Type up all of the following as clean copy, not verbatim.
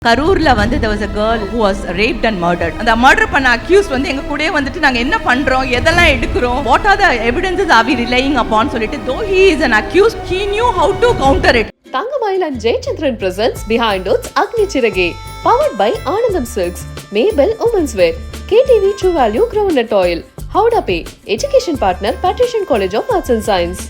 கரூர்ல வந்து there was a girl who was raped and murdered. அந்த மர்டர் பண்ண அக்யூஸ்ட் வந்து எங்க கூடயே வந்துட்டு நாங்க என்ன பண்றோம், எதெல்லாம் எடுக்கிறோம், what are the evidences are we relying upon சொல்லிட்டு, though he is an accused, he knew how to counter it. Thangamile and Jayachandran presents Behindwoods Agni Chirage, powered by Anandam Silks, Mabel Women's Wear, KTV True Value Groundnut Oil, Howda Pay, Education Partner Patrician College of Arts and Science.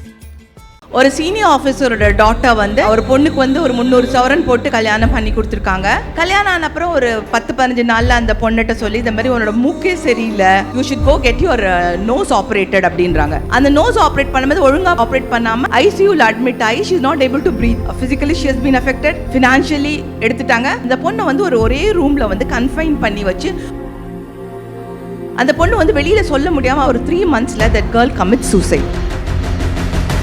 ஒரு senior ஆஃபீஸரோட daughter வந்து ஒரு பொண்ணுக்கு வந்து ஒரு 300 சவரன் போட்டு கல்யாணம் பண்ணி கொடுத்துருக்காங்க. கல்யாணம் ஆன அப்புறம் ஒரு 10-15 நாள்ல அந்த பொண்ணுகிட்ட சொல்லி இந்த மாதிரி உன்னோட மூக்கே சரியில்லை, you should go get your nose operated அப்படின்றாங்க. அந்த நோஸ் ஆப்ரேட் பண்ணும்போது ஒழுங்கா ஆப்ரேட் பண்ணாம ஐசியூல அட்மிட் ஆகி she is not able to breathe. Physically she has been affected, financially எடுத்துட்டாங்க. இந்த பொண்ணை வந்து ஒரே ரூம்ல வந்து கன்ஃபைன் பண்ணி வச்சு அந்த பொண்ணு வந்து வெளியில சொல்ல முடியாம ஒரு 3 monthsல that girl commits suicide.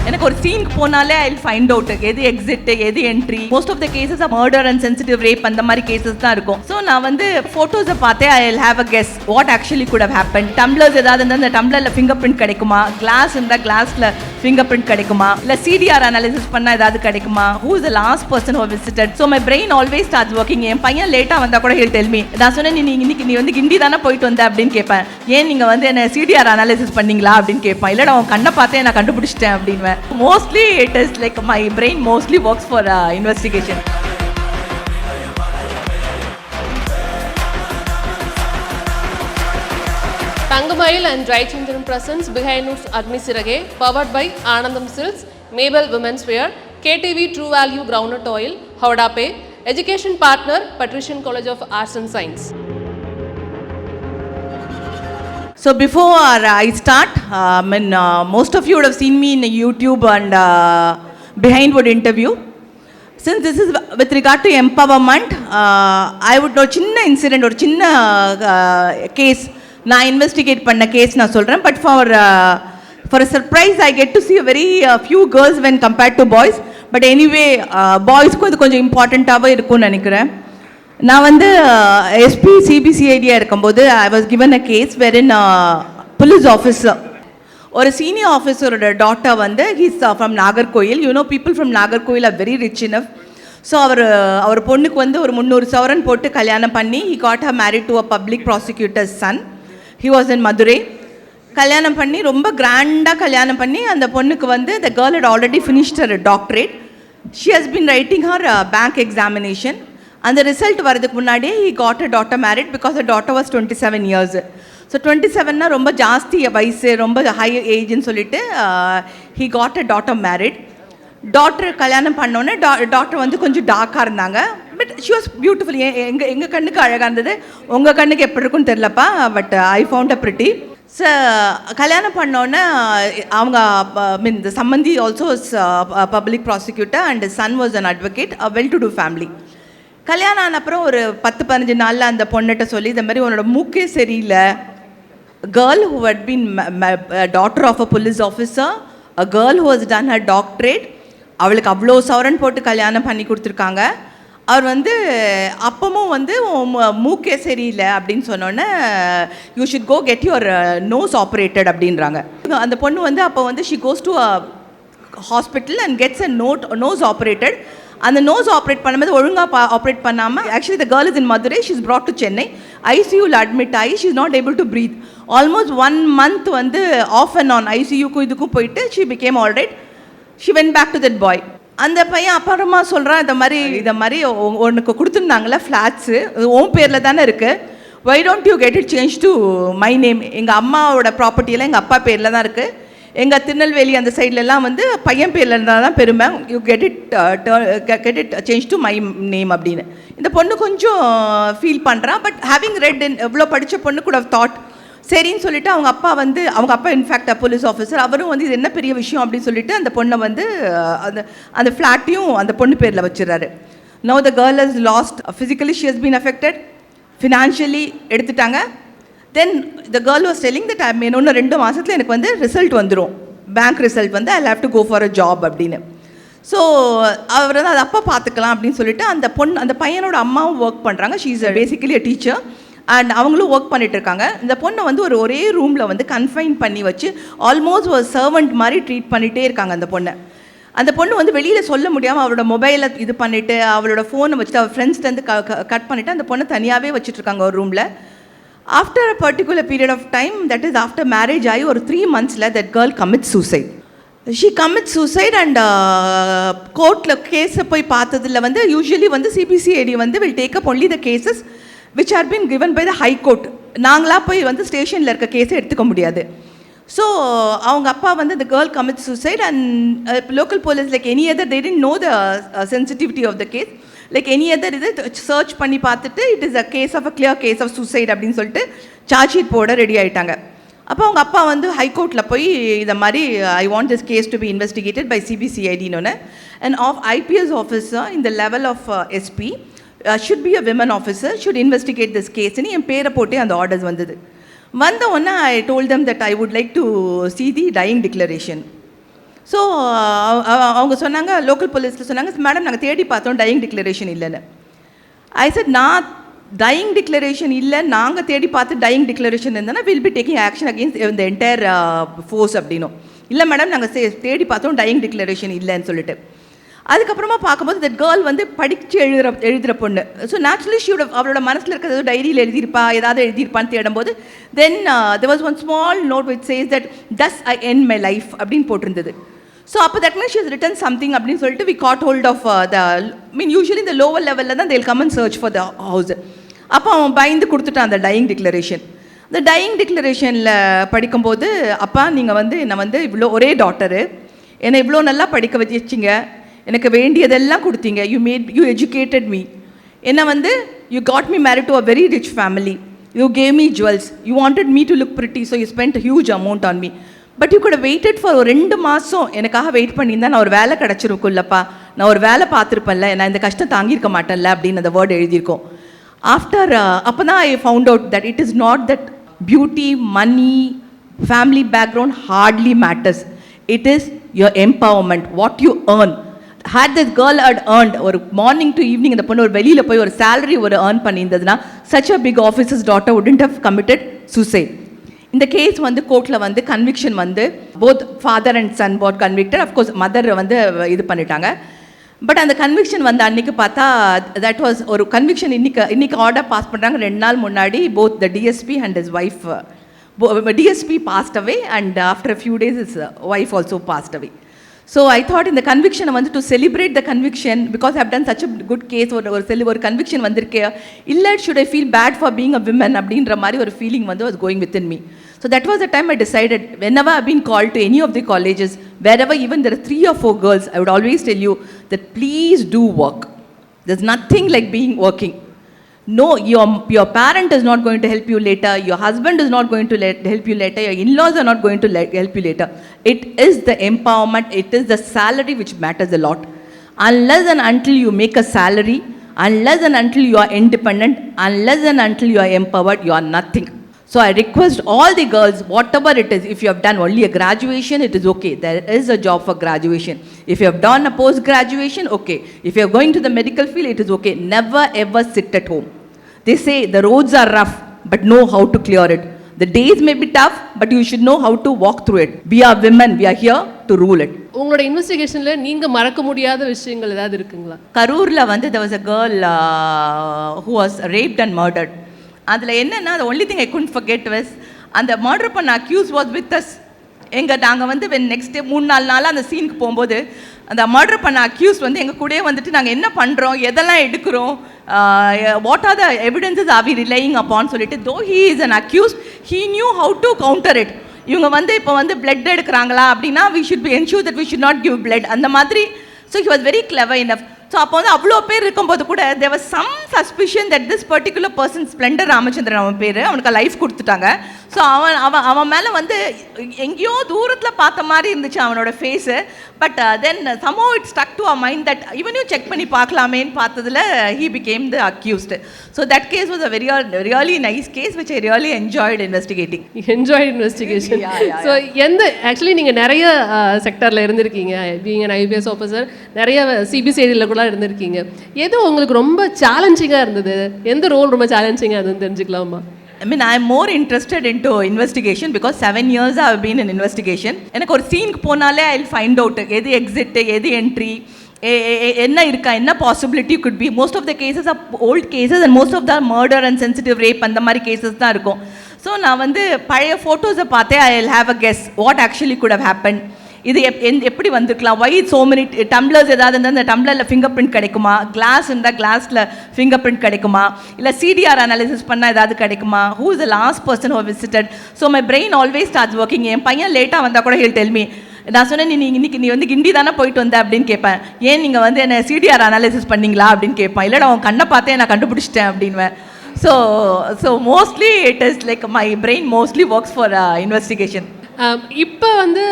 எனக்கு ஒரு சீனுக்கு போனாலே ஐ வில் ஃபைண்ட் அவுட் எது எக்ஸிட் எது entry. Most of the cases murder and sensitive rape அந்த மாதிரி கேசஸ் தான் இருக்கும். ஸோ நான் வந்து ஃபோட்டோஸை பார்த்தே I will have a guess what actually could have happen. Tumblers ஏதாவது இருந்தால் அந்த டம்ளரில் ஃபிங்கர் பிரிண்ட் கிடைக்குமா, கிளாஸ் இருந்தால் கிளாஸில் ஃபிங்கர் பிரிண்ட் கிடைக்குமா, இல்லை சிடிஆர் அனாலிசிஸ் பண்ணால் ஏதாவது கிடைக்குமா, who is the last person who visited. So my brain always starts working. என் பையன் லேட்டாக வந்தால் கூட ஹில் டெல் மீ. நான் சொன்னேன் நீ வந்து கிண்டி தானே போயிட்டு வந்த அப்படின்னு கேட்பேன். ஏன் நீங்கள் வந்து என்ன சிடிஆர் அனாலிசிஸ் பண்ணீங்களா அப்படின்னு கேட்பேன். இல்லைடா அவன் கண்ணை பார்த்தே நான் கண்டுபிடிச்சிட்டேன் அப்படின்வேன். Mostly it is like my brain mostly works for investigation. Thangamile and Jayachandran presents Behindwoods Agni Chirage, powered by Anandam Silks, Mabel Women's Wear, KTV True Value Groundnut Oil, Howda Pay, Education Partner Patrician College of Arts and Science. So before I start, most of you would have seen me in YouTube and Behindwoods interview. Since this is with regard to empowerment, I would know chinna incident or chinna case na investigate panna case na solren. But for a surprise, I get to see a very few girls when compared to boys. But anyway, boys ku idu konjam important ava irukku nenikiren. நான் வந்து SP சிபிசிஐடியா இருக்கும்போது I was given a case wherein police officer, ஒரு senior ஆஃபீஸரோட daughter வந்து he's from Nagercoil. You know people from Nagercoil are very rich enough. So அவர் பொண்ணுக்கு வந்து ஒரு 300 சவரன் போட்டு கல்யாணம் பண்ணி he got her married to a public prosecutor's son. He was in Madurai. கல்யாணம் பண்ணி ரொம்ப கிராண்டாக கல்யாணம் பண்ணி அந்த பொண்ணுக்கு வந்து the girl had already finished her doctorate. She has been writing her bank examination. அந்த ரிசல்ட் வரதுக்கு முன்னாடியே he got a daughter married because a daughter was 27 years. So 27னா ரொம்ப ஜாஸ்தி வயசு, ரொம்ப ஹை ஏஜ்னு சொல்லிட்டு he got a daughter married. Daughter கல்யாணம் பண்ணோன்னே டாட்டர் வந்து கொஞ்சம் டார்க்காக இருந்தாங்க. But she was beautiful. எங்கள் கண்ணுக்கு அழகாக இருந்தது, உங்கள் கண்ணுக்கு எப்படி இருக்குன்னு தெரிலப்பா, but I found a pretty. So கல்யாணம் பண்ணோன்னே அவங்க த சம்மந்தி also public prosecutor and Sun was an advocate, a well to do family. கல்யாணம் ஆன அப்புறம் ஒரு 10-15 நாளில் அந்த பொண்ணுகிட்ட சொல்லி இந்த மாதிரி உன்னோட மூக்கே சரியில்லை. Girl who had been daughter of a police officer, a girl who has done her doctorate, அவளுக்கு அவ்வளோ சவரன் போட்டு கல்யாணம் பண்ணி கொடுத்துருக்காங்க. அவர் வந்து அப்பவும் வந்து மூக்கே சரியில்லை அப்படின்னு சொன்னோன்னே you should go get your nose operated அப்படின்றாங்க. அந்த பொண்ணு வந்து அப்போ வந்து she goes to a hospital and gets a nose operated. அந்த நோஸ் ஆப்ரேட் பண்ணும்போது ஒழுங்காக ஆப்ரேட் பண்ணாமல் actually the girl is in Madurai, she is brought to Chennai. ஐசியூவில் அட்மிட் ஆகி she is not able to breathe. Almost 1 month வந்து off and on ஐசியூக்கும் இதுக்கும் போயிட்டு she became all right. She went back to that boy. அந்த பையன் அப்புறமா சொல்கிறான், இதை மாதிரி உனக்கு கொடுத்துருந்தாங்களே ஃப்ளாட்ஸு உன் பேரில் தானே இருக்குது, why don't you get it change to my name. எங்கள் அம்மாவோட ப்ராப்பர்ட்டியெல்லாம் எங்கள் அப்பா பேரில் தான் இருக்குது. எங்கள் திருநெல்வேலி அந்த சைட்லலாம் வந்து பையன் பேரில் இருந்தால் தான் பெருமை, you get it change to my name அப்படின்னு. இந்த பொண்ணு கொஞ்சம் ஃபீல் பண்ணுறான். பட் ஹேவிங் ரெட் எவ்வளோ படித்த பொண்ணு கூட தாட் சரின்னு சொல்லிட்டு அவங்க அப்பா இன்ஃபேக்ட் போலீஸ் ஆஃபீஸர், அவரும் வந்து இது என்ன பெரிய விஷயம் அப்படின்னு சொல்லிட்டு அந்த பொண்ணை வந்து அந்த ஃப்ளாட்டையும் அந்த பொண்ணு பேரில் வச்சிடறாரு. Now the girl has lost physically she has been affected, financially எடுத்துட்டாங்க. Then the girl was telling that இன்னும் 2 மாதத்தில் எனக்கு வந்து ரிசல்ட் வந்துடும், பேங்க் ரிசல்ட் வந்து I have to go for a job அப்படின்னு. ஸோ அவர் வந்து அது அப்போ பார்த்துக்கலாம் அப்படின்னு சொல்லிட்டு அந்த பையனோட அம்மாவும் ஒர்க் பண்ணுறாங்க. She is basically a teacher and அவங்களும் ஒர்க் பண்ணிட்டு இருக்காங்க. இந்த பொண்ணை வந்து ஒரே ரூமில் வந்து கன்ஃபைன் பண்ணி வச்சு ஆல்மோஸ்ட் ஒரு சர்வெண்ட் மாதிரி ட்ரீட் பண்ணிகிட்டே இருக்காங்க அந்த பொண்ணை. அந்த பொண்ணு வந்து வெளியில் சொல்ல முடியாமல் அவளோட மொபைலை இது பண்ணிவிட்டு அவளோட ஃபோனை வச்சுட்டு அவள் ஃப்ரெண்ட்ஸ்லேருந்து கட் பண்ணிவிட்டு அந்த பொண்ணை தனியாகவே வச்சுட்ருக்காங்க ஒரு ரூமில். After a particular period of time, that is after marriage ஆகி ஒரு 3 months that girl commits suicide. She commits suicide and கோர்ட்டில் கேஸை போய் பார்த்ததில் வந்து யூஸ்வலி வந்து சிபிசிஐடி வந்து will take up only the cases which are been given by the high court. நாங்களாக போய் வந்து ஸ்டேஷனில் இருக்க கேஸை எடுத்துக்க முடியாது. ஸோ அவங்க அப்பா வந்து the girl commits suicide and local police like any other, they didn't know the sensitivity of the case. Like any other இது சர்ச் பண்ணி பார்த்துட்டு it is a case of a clear case of suicide அப்படின்னு சொல்லிட்டு charge sheet போட ready ஆகிட்டாங்க. அப்போ அவங்க அப்பா வந்து ஹைகோர்ட்டில் போய் இதை மாதிரி I want this case to be investigated by சிபிசிஐடின்னு அண்ட் ஆஃப் ஐபிஎஸ் ஆஃபீஸர் இந்த level of SP should be a women officer should investigate this கேஸ்ன்னு என் பேரை போட்டு அந்த ஆர்டர்ஸ் வந்தது. வந்த உடனே I told them that I would like to see the dying declaration. So அவங்க சொன்னாங்க, லோக்கல் போலீஸில் சொன்னாங்க, மேடம் நாங்கள் தேடி பார்த்தோம் டையிங் டிக்ளரேஷன் இல்லைன்னு. ஐ செட் நான் டையிங் டிக்ளரேஷன் இல்லை, நாங்கள் தேடி பார்த்து டையிங் டிக்ளரேஷன் இருந்தேன்னா will be taking action against இந்த என்டையர் ஃபோர்ஸ் அப்படின்னும். இல்லை மேடம் நாங்கள் தேடி பார்த்தோம் டையிங் டிக்ளரேஷன் இல்லைன்னு சொல்லிட்டு. அதுக்கப்புறமா பார்க்கும்போது தட் கேர்ள் வந்து படித்து எழுதுகிற பொண்ணு. ஸோ நேச்சுரலி ஷீ அவளோட மனசில் இருக்கிறது டைரியில் எழுதியிருப்பா, ஏதாவது எழுதியிருப்பான்னு தேடும்போது தென் there was one small note which says that thus I end my life அப்படின்னு போட்டிருந்தது. ஸோ அப்போ that means she has written something அப்படின்னு சொல்லிட்டு we caught hold of the usually இந்த lower லெவலில் தான் they'll come and search for the house. அப்போ அவன் பயந்து கொடுத்துட்டான் அந்த டையிங் டிக்ளரேஷன். இந்த டையிங் டிக்ளரேஷனில் படிக்கும்போது, அப்பா நீங்கள் வந்து என்னை வந்து இவ்வளோ ஒரே டாட்டரு, என்னை இவ்வளோ நல்லா படிக்க வச்சிங்க, எனக்கு வேண்டியதெல்லாம் கொடுத்தீங்க, யூ எஜுகேட்டட் மீ, என்னை வந்து you got me married to a very rich family, you gave me jewels, you wanted me to look pretty, so you spend huge amount on me, but you could waited for ஒரு 2 மாதம் எனக்காக wait பண்ணியிருந்தா நான் ஒரு வேலை கிடச்சிருக்குல்லப்பா, நான் ஒரு வேலை பார்த்துருப்பேன்ல, நான் இந்த கஷ்டம் தாங்கியிருக்க மாட்டேன்ல அப்படின்னு அந்த வேர்டு எழுதியிருக்கோம். ஆஃப்டர் அப்போ தான் I found out that it is not that beauty, money, family background hardly matters, it is your empowerment, what you earn. had this girl had earned ஒரு மார்னிங் டு ஈவினிங் இந்த பொண்ணு ஒரு வெளியில் போய் ஒரு சேலரி ஒரு ஏர்ன் பண்ணியிருந்ததுன்னா such a big officer's daughter wouldn't have committed suicide. இந்த கேஸ் வந்து கோர்ட்டில் வந்து கன்விக்ஷன் வந்து both father and son were convicted. Of course mother வந்து இது பண்ணிட்டாங்க. பட் அந்த கன்விக்ஷன் வந்து அன்றைக்கி பார்த்தா தட் வாஸ் ஒரு கன்விக்ஷன். இன்னைக்கு ஆர்டர் பாஸ் பண்ணுறாங்க. 2 நாள் முன்னாடி both the DSP and his wife, DSP passed away and after a few days his wife also passed away. So I thought in the conviction வந்து to celebrate the conviction because I have done such a good case ஒரு conviction வந்திருக்கே, இல்லை should I feel bad for being a woman அப்படின்ற மாதிரி ஒரு feeling வந்து was going within me. So that was the time I decided, whenever I have been called to any of the colleges, wherever even there are 3 or 4 girls, I would always tell you that please do work. There's nothing like being working. No, your parent is not going to help you later, your husband is not going to help you later, your in-laws are not going to help you later. It is the empowerment, it is the salary which matters a lot. Unless and until you make a salary, unless and until you are independent, unless and until you are empowered, you are nothing. So I request all the girls, whatever it is, if you have done only a graduation, it is okay. There is a job for graduation. If you have done a post-graduation, okay. If you are going to the medical field, it is okay. Never ever sit at home. They say the roads are rough, but know how to clear it. The days may be tough, but you should know how to walk through it. We are women, we are here to rule it. உங்களோட இன்வெஸ்டிகேஷன்ல நீங்க மறக்க முடியாத விஷயங்கள் ஏதாவது இருக்குங்களா? கரூர்ல வந்து there was a girl who was raped and murdered. அதில் என்னென்னா, the only thing I couldn't forget was அந்த மர்டர் பண்ண அக்யூஸ் வாஸ் வித் அஸ். நாங்கள் வந்து நெக்ஸ்ட் டே 3-4 நாளாக அந்த சீனுக்கு போகும்போது அந்த மர்டர் பண்ண அக்யூஸ் வந்து எங்கள் கூடயே வந்துட்டு நாங்கள் என்ன பண்ணுறோம், எதெல்லாம் எடுக்கிறோம், what are the evidences are we relying அப்பான்னு சொல்லிட்டு, though he is an accused, he knew how to counter it. இவங்க வந்து இப்போ வந்து பிளட் எடுக்கிறாங்களா அப்படின்னா we should be ensure that we should not give blood, அந்த மாதிரி. So he was very clever enough. So அப்போ வந்து அவ்வளோ பேர் இருக்கும்போது கூட there was some suspicion that this particular person, Splendor Ramachandran அவன் பேர், அவனுக்கு லைஃப் கொடுத்துட்டாங்க. ஸோ அவன் மேலே வந்து எங்கேயோ தூரத்தில் பார்த்த மாதிரி இருந்துச்சு அவனோட phase. But then somehow it stuck to our mind that இவனையும் செக் பண்ணி பார்க்கலாமேன்னு பார்த்ததில் he became the accused. So that case was a really nice case which I really enjoyed investigating. Enjoyed investigation. So எந்த actually நீங்கள் நிறைய செக்டரில் இருந்திருக்கீங்க, being an IPS officer, நிறைய சிபிசிஐடியில் கூட இருந்திருக்கீங்க. எது உங்களுக்கு ரொம்ப சேலஞ்சிங்காக இருந்தது? எந்த ரோல் ரொம்ப சேலஞ்சிங்காக இருந்ததுன்னு தெரிஞ்சுக்கலாமா? I mean, I'm more interested into investigation because 7 years I've been in investigation. எனக்கு ஒரு சீனுக்கு போனாலே I'll find out எது எக்ஸிட் எது என்ட்ரி என்ன இருக்கா என்ன possibility could be. Most of the cases are old cases and most of the murder and sensitive rape அந்த மாதிரி கேசஸ் தான் இருக்கும். ஸோ நான் வந்து பழைய ஃபோட்டோஸை பார்த்தே I will have a guess what actually could have happen. இது எப்படி வந்திருக்கலாம், வை ஸோ மெனி டம்ளர்ஸ் ஏதாவது இருந்தால் அந்த டம்ளரில் ஃபிங்கர் பிரிண்ட் கிடைக்குமா, கிளாஸ் இருந்தால் கிளாஸில் ஃபிங்கர் பிரிண்ட் கிடைக்குமா, இல்லை சிடிஆர் அனாலிசிஸ் பண்ணால் ஏதாவது கிடைக்குமா, who is the last person who visited. So my brain always starts working. என் பையன் லேட்டாக வந்தால் கூட ஹில் டெல் மீ. நான் சொன்னேன் இன்னைக்கு நீ வந்து கிண்டி தானே போயிட்டு வந்த அப்படின்னு கேட்பேன். ஏன் நீங்கள் வந்து என்ன சிடிஆர் அனாலிசிஸ் பண்ணிங்களா அப்படின்னு கேட்பேன். இல்லைடா அவன் கண்ணை பார்த்தே நான் கண்டுபிடிச்சிட்டேன் அப்படின்வேன். So mostly it is like my brain mostly works for investigation. இப்போ வந்து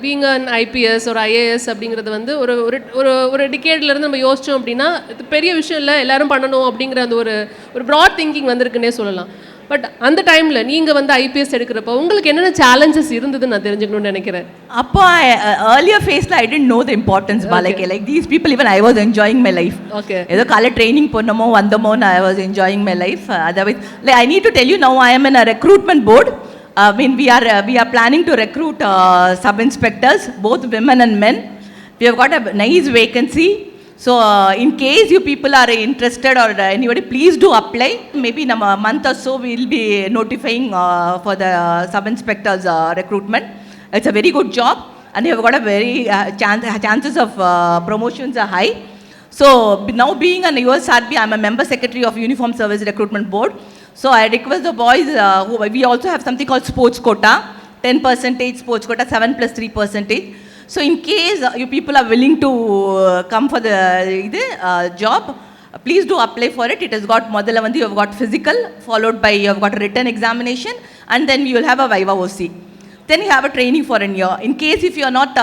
பீங் அன் ஐபிஎஸ் ஒரு ஐஏஎஸ் அப்படிங்கிறது வந்து ஒரு ஒரு ஒரு டிகேட்லேருந்து நம்ம யோசித்தோம் அப்படின்னா இது பெரிய விஷயம் இல்லை, எல்லோரும் பண்ணணும் அப்படிங்கிற அந்த ஒரு ப்ராட் திங்கிங் வந்திருக்குன்னே சொல்லலாம். பட் அந்த டைமில் நீங்கள் வந்து ஐபிஎஸ் எடுக்கிறப்போ உங்களுக்கு என்னென்ன சேலஞ்சஸ் இருந்ததுன்னு நான் தெரிஞ்சுக்கணும்னு நினைக்கிறேன். அப்போ earlier phase-ல I didn't know the importance. Like these people, even I was enjoying my life. Okay. ஏதோ காலை ட்ரைனிங் பண்ணமோ வந்தமோ I was enjoying my life. Otherwise, like I need to tell you now I am in a recruitment board. I mean we are planning to recruit sub-inspectors, both women and men. We have got a nice vacancy. So in case you people are interested or anybody, please do apply. Maybe in a month or so we will be notifying for the sub-inspectors recruitment. It's a very good job and you have got a very chances of promotions are high. So now being an USRB, I am a member secretary of Uniform Service Recruitment Board. So I request the boys, we also have something called sports quota, 10% sports quota, 7 plus 3%. So in case you people are willing to come for the job, please do apply for it. It has got model you have got physical, followed by you have got a written examination, and then you will have a Viva OC. Then you have a training for a year. In case if you are not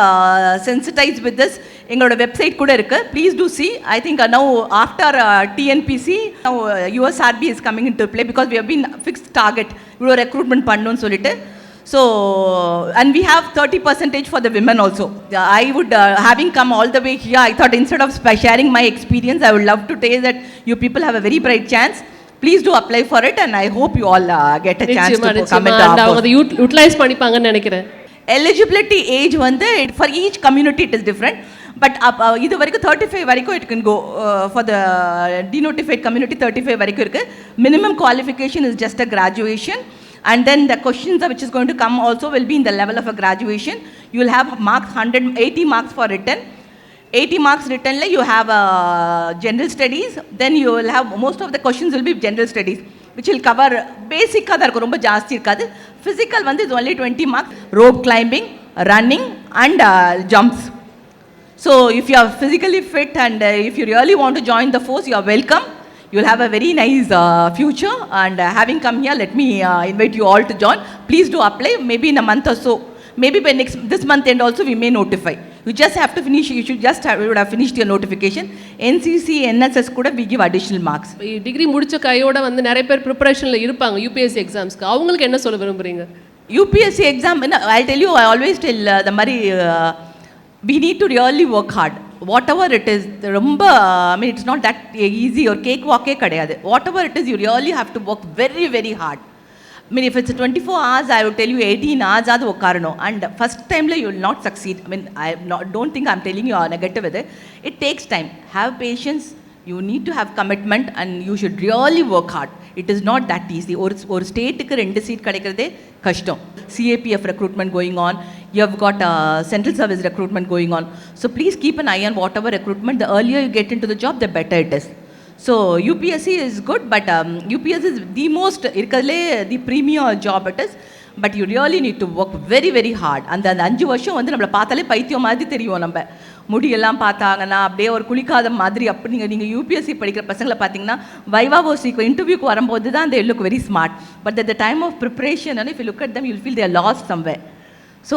sensitized with this, எங்களோட website கூட இருக்கு, please do see. I think now after TNPSC now USRB is coming in to play because we have been fixed target இவ்வளோ recruitment பண்ணணும்னு சொல்லிட்டு. So and we have 30% for the women also. I would having come all the way here, I thought instead of sharing my experience, I would love to tell that you people have a very bright chance. Please do apply for it and I hope you all get a chance to come into our post. Utilize பண்ணிப்பாங்கன்னு நினைக்கிறேன். Eligibility age வந்து for each community it is different, but இது வரைக்கும் 35 வரைக்கும் it can go for the denotified community 35 வரைக்கும் இருக்கு. Minimum qualification is just a graduation. And then the questions which is going to come also will be in the level of a graduation. You will have marks 180 marks for written. 80 marks written you have general studies. Then you will have most of the questions will be general studies which will cover basic ka irukku romba jaasti irukadu. Physical one is only 20 marks, rope climbing, running and jumps. So if you are physically fit and if you really want to join the force, you are welcome. You will have a very nice future and having come here, let me invite you all to join. Please do apply maybe in a month or so. Maybe by this month end also we may notify. You just have to finish, you should just you would have finished your notification. NCC, NSS kuda we give additional marks. Degree முடிச்ச கையோட வந்து நிறைய பேர் ப்ரிப்பரேஷன்ல இருப்பாங்க UPSC எக்ஸாம்ஸ்க்கு. அவங்களுக்கு என்ன சொல்ல விரும்புறீங்க? UPSC exam, I'll tell you, I always tell the mari we need to really work hard. Whatever it is, ரொம்ப I mean it's not that easy or cake walk கிடையாது. Whatever it is, you really have to work very very hard. I mean if it's 24 hours, I would tell you 18 hours ஆது உட்காரணும். And first time you will not succeed. I mean don't think I'm telling you negative with it. It takes time. Have patience. You need to have commitment and you should really work hard. It is not that easy. ஒரு ஸ்டேட்டுக்கு 2 seat கிடைக்கிறதே கஷ்டம். CAPF recruitment going on. You have got central service recruitment going on. So please keep an eye on whatever recruitment. The earlier you get into the job, the better it is. So UPSC is good, but UPSC is the most the premier job it is. But you really need to work very very hard. அந்த 5 வருஷம் வந்து நம்மளை பார்த்தாலே பைத்தியம் மாதிரி தெரியும். நம்ம முடியெல்லாம் பார்த்தாங்கன்னா அப்படியே ஒரு குளிக்காத மாதிரி. அப்படி நீங்கள் யூபிஎஸ்சி படிக்கிற பசங்களை பார்த்தீங்கன்னா வைவா ஓசிக்கு இன்டர்வியூக்கு வரும்போது தான் they look very smart. But at the time of preparation, and if you look at them, you'll feel they are lost somewhere. So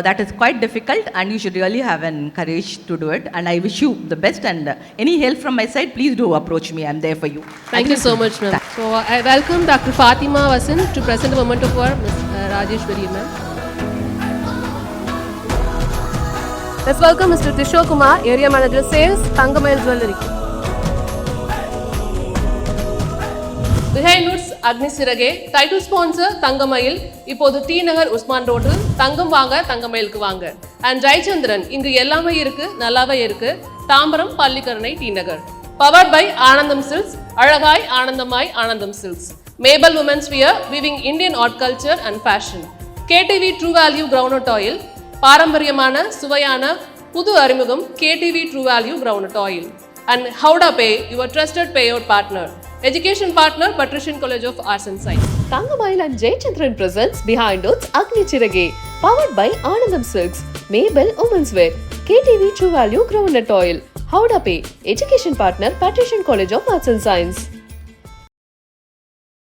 that is quite difficult and you should really have an courage to do it. And I wish you the best and any help from my side, please do approach me. I'm there for you. Thank you so much, ma'am. So I welcome Dr. Fatima Vasan to present a memento for Ms. Rajeshwari, ma'am. Let's welcome Mr. Tishok Kumar, Area Manager Sales, Thangamayal Jewellery. Behindwoods Agni சிறகே title sponsor தங்கமயில் இப்போது D நகர் உஸ்மான் ரோட்டில் தங்கம் வாங்க தங்கமயிலுக்கு வாங்க. And Jayachandran இங்கு எல்லாமே இருக்கு நல்லாவே இருக்கு Tambaram Pallikaranai T Nagar. Powered by Anandham silks அழகாய் ஆனந்தமாய் Anandham silks. Mabel women's wear weaving Indian art culture and fashion. KTV true value ground oil பாரம்பரியமான சுவையான புது அறிமுகம் KTV true value ground oil. And Howda Pay, your trusted payout partner. Education partner, Patrician College of Arts and Science. Thangamayil and Jayachandran presents Behindwoods Agni Chirage. Powered by Anandam Silks, Maybell Women's Wear, KTV True Value Groundnut Oil. Howda Pay, Education partner, Patrician College of Arts and Science.